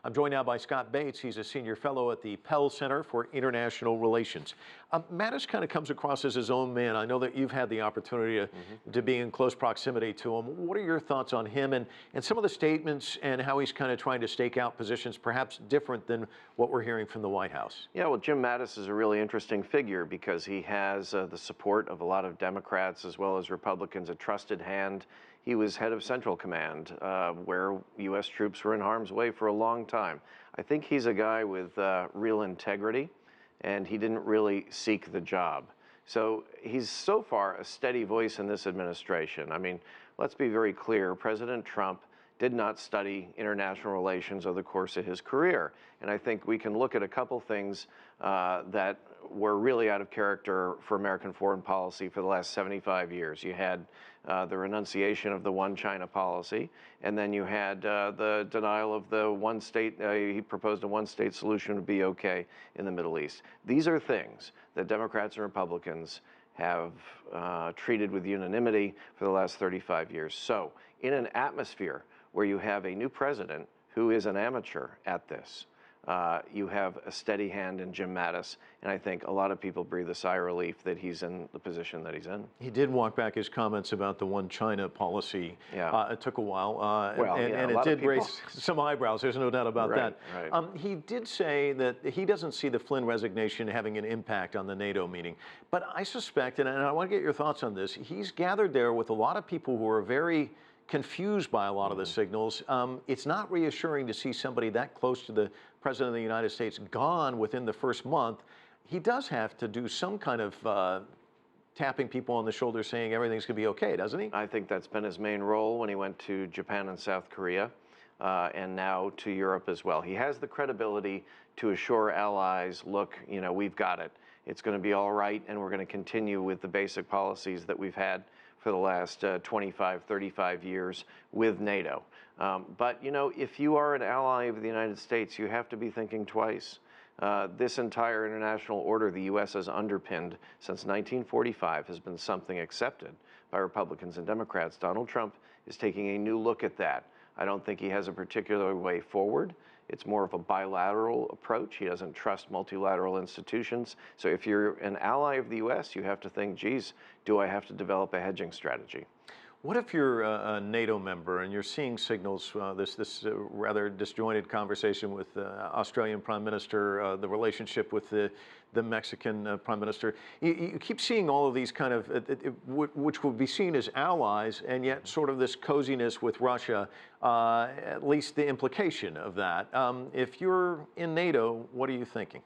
I'm joined now by Scott Bates. He's a senior fellow at the Pell Center for International Relations. Mattis kind of comes across as his own man. I know that you've had the opportunity to be in close proximity to him. What are your thoughts on him and some of the statements and how he's kind of trying to stake out positions perhaps different than what we're hearing from the White House? Yeah, well, Jim Mattis is a really interesting figure because he has the support of a lot of Democrats as well as Republicans, a trusted hand. He was head of Central Command, where U.S. troops were in harm's way for a long time. I think he's a guy with real integrity, and he didn't really seek the job. So he's so far a steady voice in this administration. I mean, let's be very clear. President Trump did not study international relations over the course of his career. And I think we can look at a couple things that were really out of character for American foreign policy for the last 75 years. You had the renunciation of the one China policy, and then you had the denial of the one state, he proposed a one-state solution would be okay in the Middle East. These are things that Democrats and Republicans have treated with unanimity for the last 35 years. So in an atmosphere where you have a new president who is an amateur at this, you have a steady hand in Jim Mattis, and I think a lot of people breathe a sigh of relief that he's in the position that he's in. He did walk back his comments about the one China policy. Yeah. It took a while, and it did raise some eyebrows. There's no doubt about that. Right. He did say that he doesn't see the Flynn resignation having an impact on the NATO meeting. But I suspect, and I want to get your thoughts on this, he's gathered there with a lot of people who are very confused by a lot of the signals. It's not reassuring to see somebody that close to the President of the United States gone within the first month. He does have to do some kind of tapping people on the shoulder saying everything's going to be okay, doesn't he? I think that's been his main role when he went to Japan and South Korea, and now to Europe as well. He has the credibility to assure allies, look, you know, we've got it. It's going to be all right, and we're going to continue with the basic policies that we've had for the last 25, 35 years with NATO. But, you know, if you are an ally of the United States, you have to be thinking twice. This entire international order the U.S. has underpinned since 1945 has been something accepted by Republicans and Democrats. Donald Trump is taking a new look at that. I don't think he has a particular way forward. It's more of a bilateral approach. He doesn't trust multilateral institutions. So if you're an ally of the U.S., you have to think, geez, do I have to develop a hedging strategy? What if you're a NATO member and you're seeing signals, this rather disjointed conversation with the Australian Prime Minister, the relationship with the Mexican Prime Minister? You keep seeing all of these kind of, which would be seen as allies, and yet sort of this coziness with Russia, at least the implication of that. If you're in NATO, what are you thinking?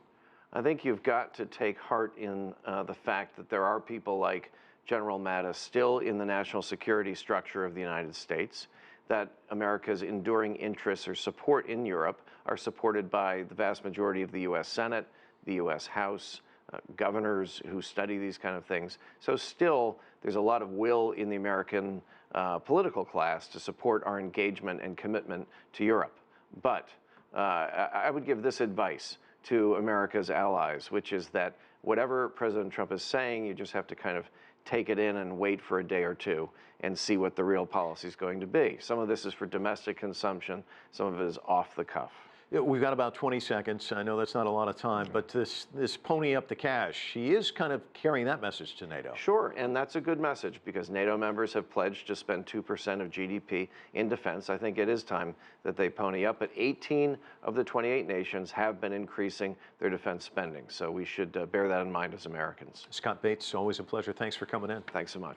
I think you've got to take heart in the fact that there are people like General Mattis still in the national security structure of the United States, that America's enduring interests or support in Europe are supported by the vast majority of the U.S. Senate, the U.S. House, governors who study these kind of things. So still, there's a lot of will in the American political class to support our engagement and commitment to Europe. But I would give this advice to America's allies, which is that whatever President Trump is saying, you just have to kind of take it in and wait for a day or two and see what the real policy is going to be. Some of this is for domestic consumption. Some of it is off the cuff. We've got about 20 seconds. I know that's not a lot of time, but this pony up the cash, he is kind of carrying that message to NATO. Sure, and that's a good message because NATO members have pledged to spend 2% of GDP in defense. I think it is time that they pony up, but 18 of the 28 nations have been increasing their defense spending, so we should bear that in mind as Americans. Scott Bates, always a pleasure. Thanks for coming in. Thanks so much.